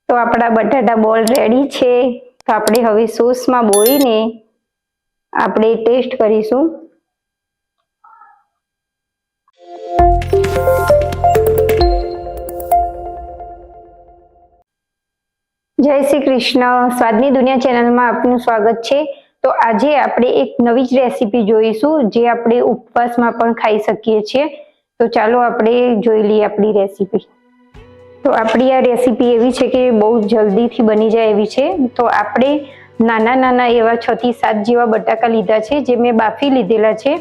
તો આપણા બટાટા બોલ રેડી છે. તો આપણે હવે સોસમાં બોળીને આપણે ટેસ્ટ કરીશું. જય શ્રી કૃષ્ણ. સ્વાદની દુનિયા ચેનલમાં આપનું સ્વાગત છે. તો આજે આપણે એક નવી જ રેસીપી જોઈશું જે આપણે ઉપવાસમાં પણ ખાઈ શકીએ છીએ. તો ચાલો આપણે જોઈ લઈએ આપણી રેસીપી. તો આપણી આ રેસીપી એવી છે કે બહુ જલ્દીથી બની જાય એવી છે. તો આપણે નાના નાના એવા 6 થી 7 જેવા બટાકા લીધા છે, જે મેં બાફી લીધેલા છે.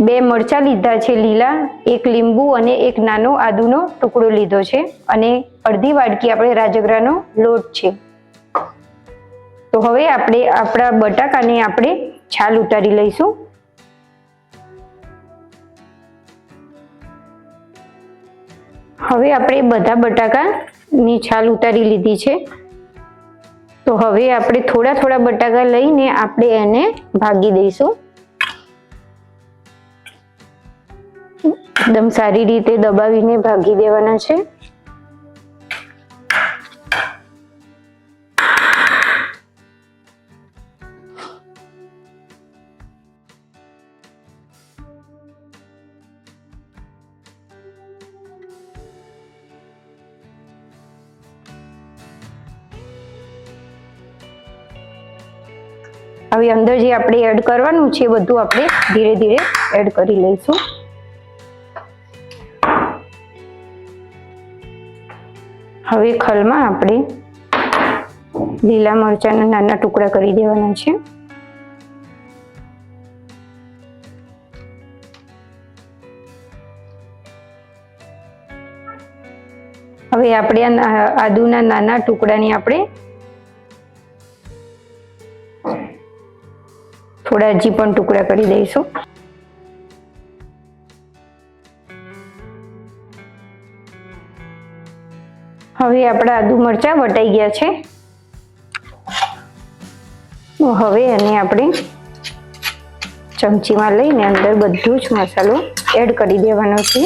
2 મરચાં લીધા છે લીલા, 1 લીંબુ અને 1 નાનો આદુનો ટુકડો લીધો છે અને અડધી વાટકી આપણે રાજગરાનો લોટ છે. તો હવે આપણે આપણા બટાકાને આપણે છાલ ઉતારી લઈશું. હવે આપણે બધા બટાકાની છાલ ઉતારી લીધી છે. તો હવે આપણે થોડા થોડા બટાકા લઈને આપણે એને ભાગી દઈશું. એકદમ સારી રીતે દબાવીને ભાગી દેવાના છે. હવે અંદર જે આપણે એડ કરવાનું છે બધું આપણે ધીરે ધીરે એડ કરી લઈશું. હવે ખલમાં આપણે લીલા મરચાંના નાના ટુકડા કરી દેવાના છે. હવે આપણે આદુના નાના ટુકડાની આપણે થોડા હજી પણ ટુકડા કરી દઈશું. હવે આપણા આદુ મરચાં વટાઈ ગયા છે. તો હવે એને આપણે ચમચીમાં લઈને અંદર બધું જ મસાલો એડ કરી દેવાનો છે.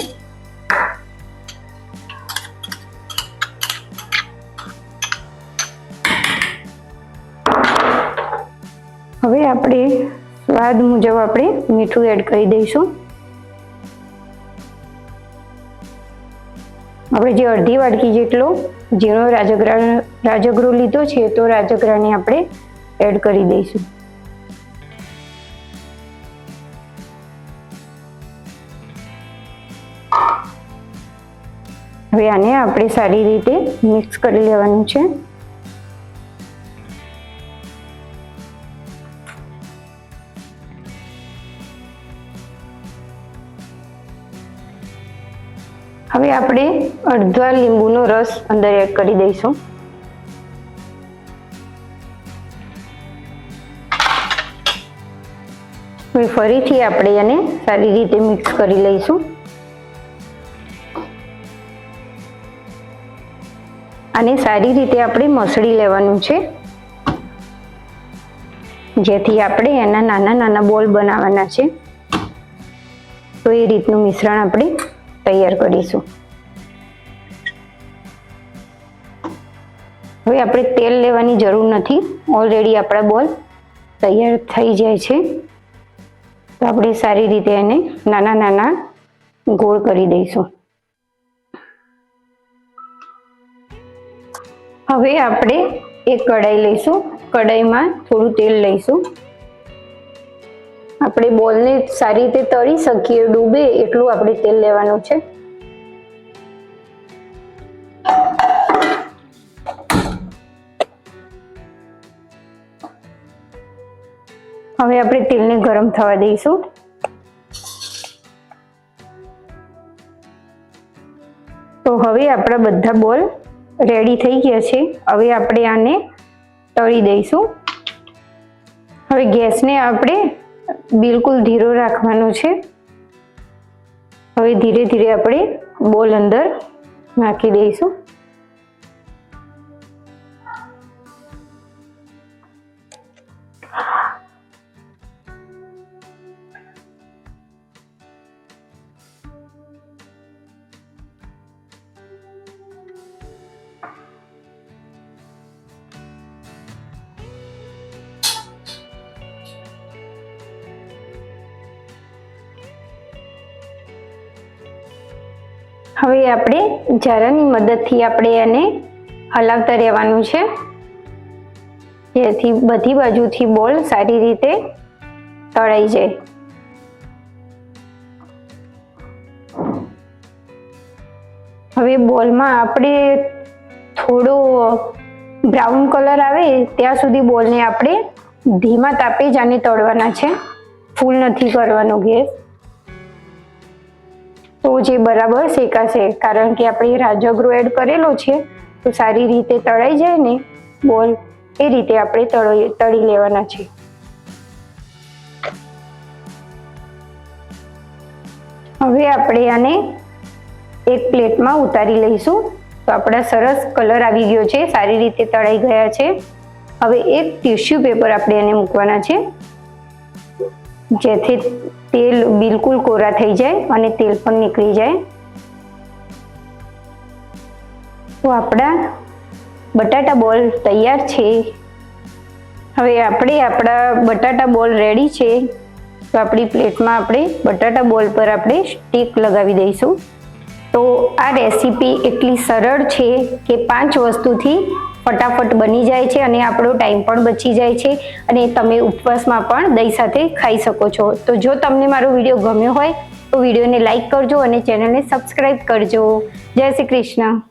હવે આપણે સ્વાદ મુજબ આપણે મીઠું એડ કરી દઈશું. આપણે જે અડધી વાટકી જેટલો ઝીણો રાજગરો લીધો છે તો રાજગરાને આપણે એડ કરી દઈશું. હવે આને આપણે સારી રીતે મિક્સ કરી લેવાનું છે. હવે આપણે અડધા લીંબુનો રસ અંદર એડ કરી દઈશું. હવે ફરીથી આપણે એને સારી રીતે મિક્સ કરી લઈશું. આને સારી રીતે આપણે મસળી લેવાનું છે, જેથી આપણે એના નાના નાના બોલ બનાવવાના છે. તો એ રીતનું મિશ્રણ આપણે તૈયાર કરીશું. હવે આપણે તેલ લેવાની જરૂર નથી, ઓલરેડી આપણા બોલ તૈયાર થઈ જાય છે. તો આપણે સારી રીતે એને નાના નાના ગોળ કરી દઈશું. હવે આપણે એક કઢાઈ લઈશું. કઢાઈમાં થોડું તેલ લઈશું. આપણે બોલને સારી રીતે તળી શકીએ, ડૂબે એટલું આપણે તેલ લેવાનું છે. હવે આપણે તેલને ગરમ થવા દઈશું. તો હવે આપણા બધા બોલ રેડી થઈ ગયા છે. હવે આપણે આને તળી દઈશું. હવે ગેસને આપણે બિલકુલ ધીરો રાખવાનો છે. હવે ધીરે ધીરે આપણે બોલ અંદર નાખી દઈશું. હવે આપણે જારાની મદદથી આપણે એને હલાવતા રહેવાનું છે, જેથી બધી બાજુથી બોલ સારી રીતે તળાઈ જાય. હવે બોલમાં આપણે થોડો બ્રાઉન કલર આવે ત્યાં સુધી બોલને આપણે ધીમા તાપે જ આને તળવાના છે, ફૂલ નથી કરવાનો ગેસ. તો જે બરાબર શેકાશે, કારણ કે આપણે રાજગરો એડ કરેલો છે તો સારી રીતે તળાઈ જાય ને બોલ, એ રીતે આપણે તળી લેવાના છે. હવે આપણે આને એક પ્લેટમાં ઉતારી લઈશું. તો આપણા સરસ કલર આવી ગયો છે, સારી રીતે તળાઈ ગયા છે. હવે એક ટિશ્યુ પેપર આપણે એને મૂકવાના છે, જેથી તેલ બિલકુલ કોરા થઈ જાય અને તેલ પણ નીકળી જાય. તો આપણા બટાટા બોલ તૈયાર છે. હવે આપણે આપણા બટાટા બોલ રેડી છે. તો આપણી પ્લેટમાં આપણે બટાટા બોલ પર આપણે સ્ટીક લગાવી દઈશું. તો આ રેસીપી એટલી સરળ છે કે 5 વસ્તુથી ફટાફટ બની જાય છે અને આપણો ટાઈમ પણ બચી જાય છે, અને તમે ઉપવાસમાં પણ દહીં સાથે ખાઈ શકો છો. તો જો તમને મારો વિડીયો ગમ્યો હોય તો વિડીયોને લાઈક કરજો અને ચેનલને સબસ્ક્રાઈબ કરજો. જય શ્રી કૃષ્ણ.